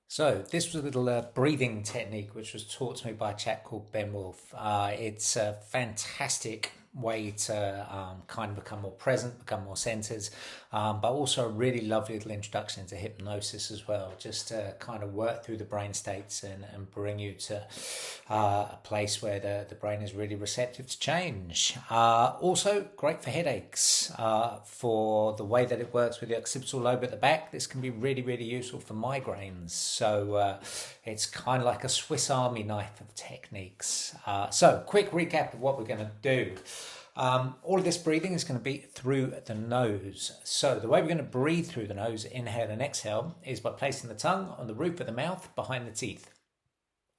So this was a little breathing technique which was taught to me by a chap called Ben Wolf. It's a fantastic way to kind of become more present, become more centered, but also a really lovely little introduction into hypnosis as well, just to kind of work through the brain states and bring you to a place where the brain is really receptive to change. Also, great for headaches. For the way that it works with the occipital lobe at the back, this can be really, really useful for migraines. So it's kind of like a Swiss Army knife of techniques. So, quick recap of what we're going to do. All of this breathing is going to be through the nose. So the way we're going to breathe through the nose, inhale and exhale, is by placing the tongue on the roof of the mouth behind the teeth.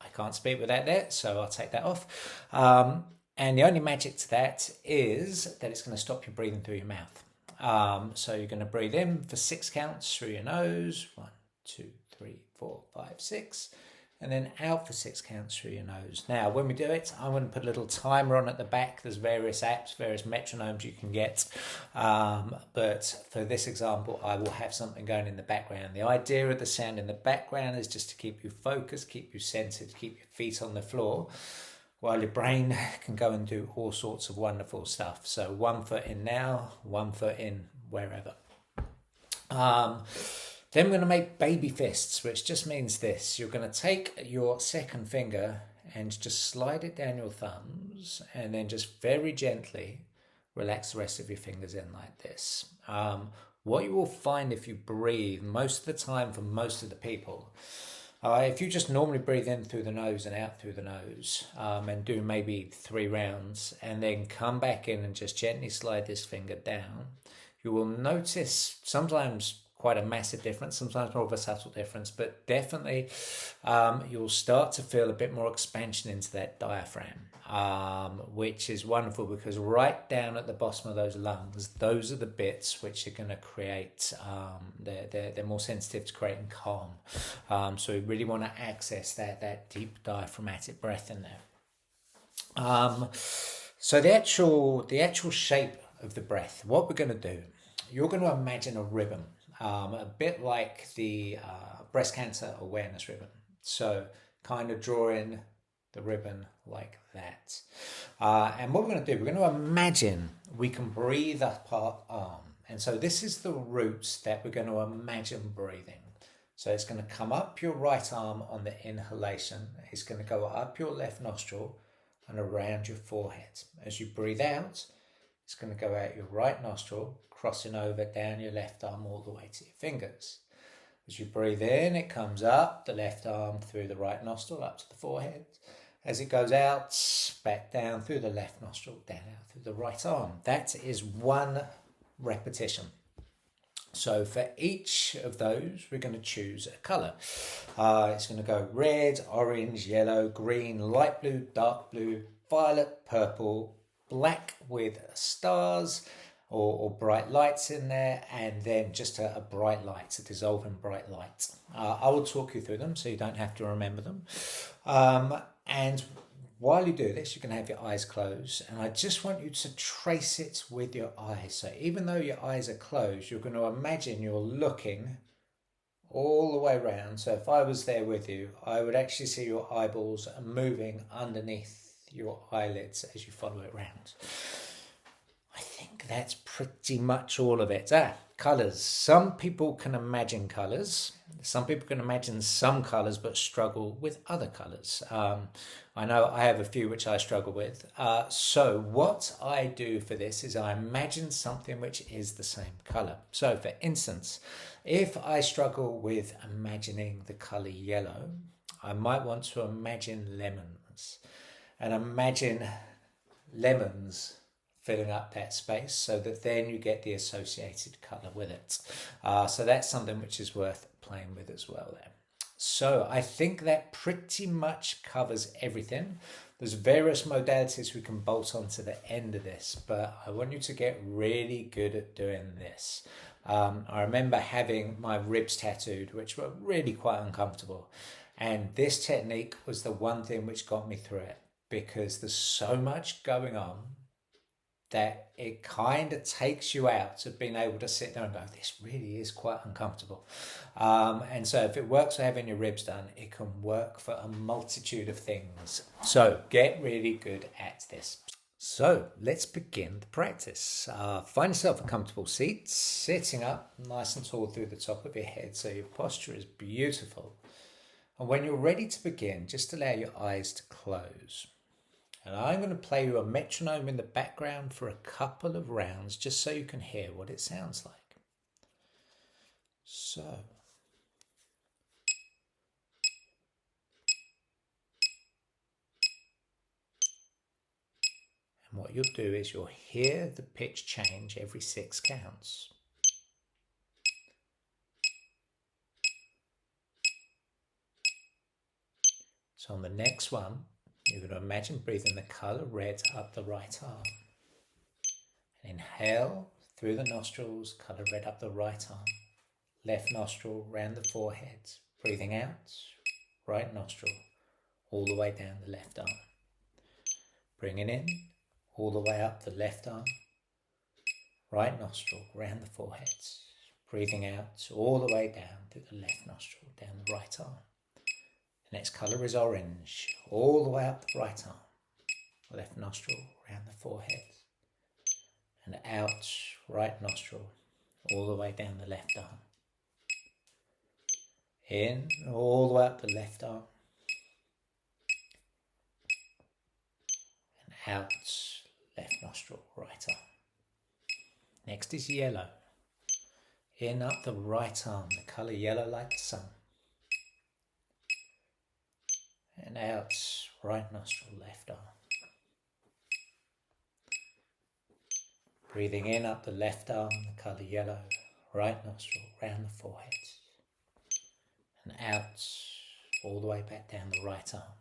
I can't speak without that, so I'll take that off. And the only magic to that is that it's going to stop you breathing through your mouth. So you're going to breathe in for 6 counts through your nose. 1, 2, 3, 4, 5, 6. And then out for 6 counts through your nose. Now, when we do it, I'm going to put a little timer on at the back. There's various apps, various metronomes you can get. But for this example, I will have something going in the background. The idea of the sound in the background is just to keep you focused, keep you centered, keep your feet on the floor, while your brain can go and do all sorts of wonderful stuff. So 1 foot in now, 1 foot in wherever. Then we're going to make baby fists, which just means this. You're going to take your second finger and just slide it down your thumbs and then just very gently relax the rest of your fingers in like this. What you will find if you breathe most of the time for most of the people, if you just normally breathe in through the nose and out through the nose and do maybe 3 rounds and then come back in and just gently slide this finger down, you will notice sometimes quite a massive difference, sometimes more of a subtle difference, but definitely you'll start to feel a bit more expansion into that diaphragm, which is wonderful because right down at the bottom of those lungs, those are the bits which are going to create, they're more sensitive to creating calm. So we really want to access that deep diaphragmatic breath in there. So the actual shape of the breath, what we're going to do, you're going to imagine a ribbon. A bit like the breast cancer awareness ribbon. So kind of drawing the ribbon like that. And what we're going to do, we're going to imagine we can breathe up our arm. And so this is the roots that we're going to imagine breathing. So it's going to come up your right arm on the inhalation. It's going to go up your left nostril and around your forehead. As you breathe out, it's going to go out your right nostril, crossing over down your left arm all the way to your fingers. As you breathe in, it comes up the left arm through the right nostril up to the forehead. As it goes out, back down through the left nostril, down out through the right arm. That is 1 repetition. So for each of those, we're going to choose a colour. It's going to go red, orange, yellow, green, light blue, dark blue, violet, purple, black with stars or bright lights in there, and then just a bright light, a dissolving bright light. I will talk you through them so you don't have to remember them. And while you do this, you can have your eyes closed, and I just want you to trace it with your eyes. So even though your eyes are closed, you're going to imagine you're looking all the way around. So if I was there with you, I would actually see your eyeballs moving underneath your eyelids as you follow it around. I think that's pretty much all of it. Colours. Some people can imagine colours. Some people can imagine some colours but struggle with other colours. I know I have a few which I struggle with. So what I do for this is I imagine something which is the same colour. So for instance, if I struggle with imagining the colour yellow, I might want to imagine lemons. And imagine lemons filling up that space so that then you get the associated colour with it. So that's something which is worth playing with as well there. So I think that pretty much covers everything. There's various modalities we can bolt on to the end of this, but I want you to get really good at doing this. I remember having my ribs tattooed, which were really quite uncomfortable. And this technique was the one thing which got me through it, because there's so much going on that it kind of takes you out of being able to sit there and go, this really is quite uncomfortable. And so if it works for having your ribs done, it can work for a multitude of things. So get really good at this. So let's begin the practice. Find yourself a comfortable seat, sitting up nice and tall through the top of your head so your posture is beautiful. And when you're ready to begin, just allow your eyes to close. And I'm going to play you a metronome in the background for a couple of rounds just so you can hear what it sounds like. So. And what you'll do is you'll hear the pitch change every 6 counts. So on the next one, you're going to imagine breathing the colour red up the right arm. And inhale through the nostrils, colour red up the right arm. Left nostril round the forehead. Breathing out, right nostril, all the way down the left arm. Bringing in, all the way up the left arm. Right nostril round the forehead. Breathing out, all the way down through the left nostril, down the right arm. The next colour is orange, all the way up the right arm, left nostril round the forehead, and out, right nostril, all the way down the left arm. In, all the way up the left arm, and out, left nostril, right arm. Next is yellow. In, up the right arm, the colour yellow like the sun. And out, right nostril, left arm. Breathing in up the left arm, the colour yellow, right nostril, round the forehead. And out, all the way back down the right arm.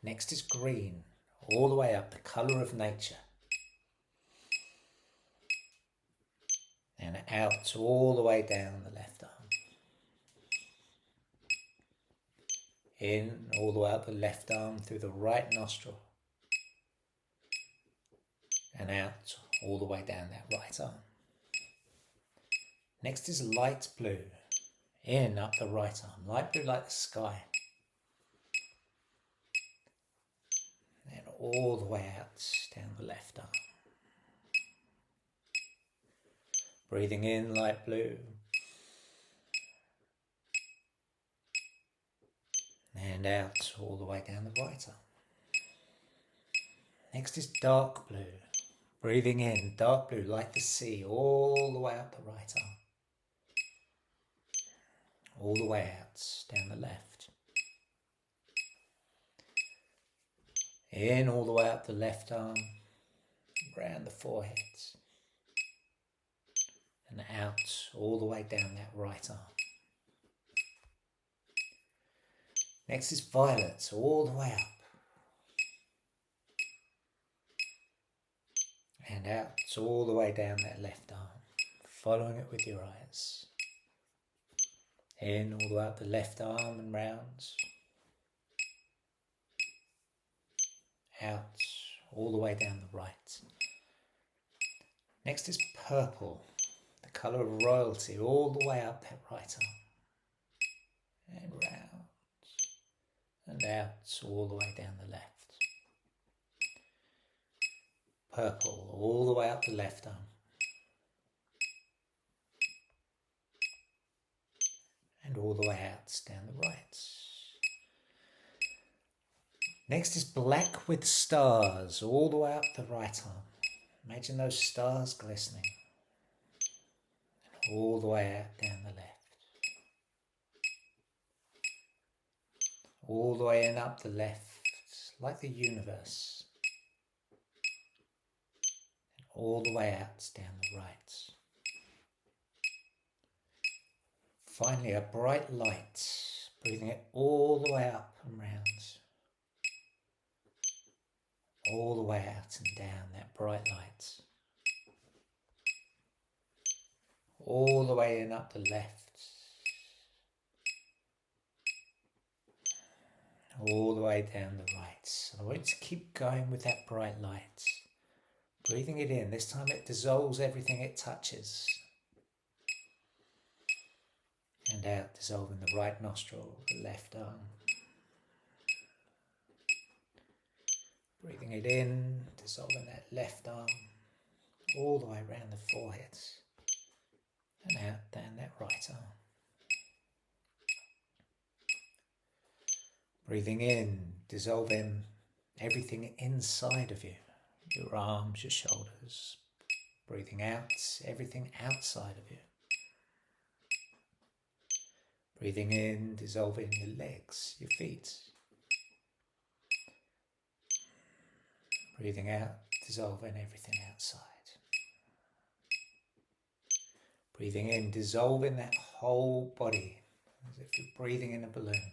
Next is green, all the way up, the colour of nature. And out, all the way down the left arm. In, all the way up the left arm through the right nostril. And out, all the way down that right arm. Next is light blue. In, up the right arm. Light blue like the sky. And all the way out, down the left arm. Breathing in, light blue. And out, all the way down the right arm. Next is dark blue. Breathing in, dark blue like the sea, all the way up the right arm. All the way out, down the left. In, all the way up the left arm, round the forehead. And out, all the way down that right arm. Next is violet, all the way up. And out, all the way down that left arm. Following it with your eyes. In, all the way up the left arm and round. Out, all the way down the right. Next is purple, the colour of royalty, all the way up that right arm. And round. And out, all the way down the left. Purple, all the way up the left arm. And all the way out, down the right. Next is black with stars, all the way up the right arm. Imagine those stars glistening. And all the way out, down the left. All the way in up the left, like the universe. And all the way out, down the right. Finally, a bright light, breathing it all the way up and round. All the way out and down, that bright light. All the way in up the left. All the way down the right. And I want you to keep going with that bright light. Breathing it in. This time it dissolves everything it touches. And out, dissolving the right nostril, the left arm. Breathing it in, dissolving that left arm all the way around the forehead. And out down that right arm. Breathing in, dissolving everything inside of you. Your arms, your shoulders. Breathing out, everything outside of you. Breathing in, dissolving your legs, your feet. Breathing out, dissolving everything outside. Breathing in, dissolving that whole body, as if you're breathing in a balloon.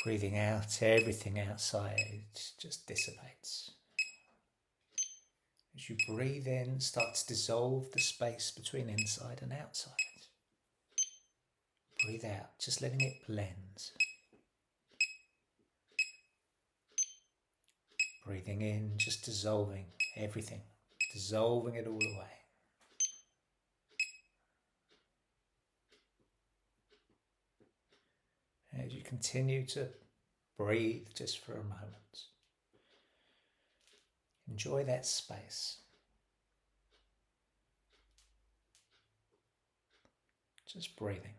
Breathing out, everything outside just dissipates. As you breathe in, start to dissolve the space between inside and outside. Breathe out, just letting it blend. Breathing in, just dissolving everything, dissolving it all away. As you continue to breathe just for a moment, enjoy that space. Just breathing.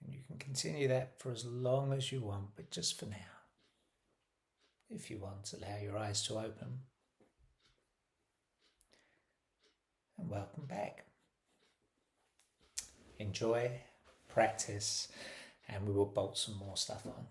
And you can continue that for as long as you want, but just for now. If you want, allow your eyes to open. And welcome back. Enjoy, practice, and we will bolt some more stuff on.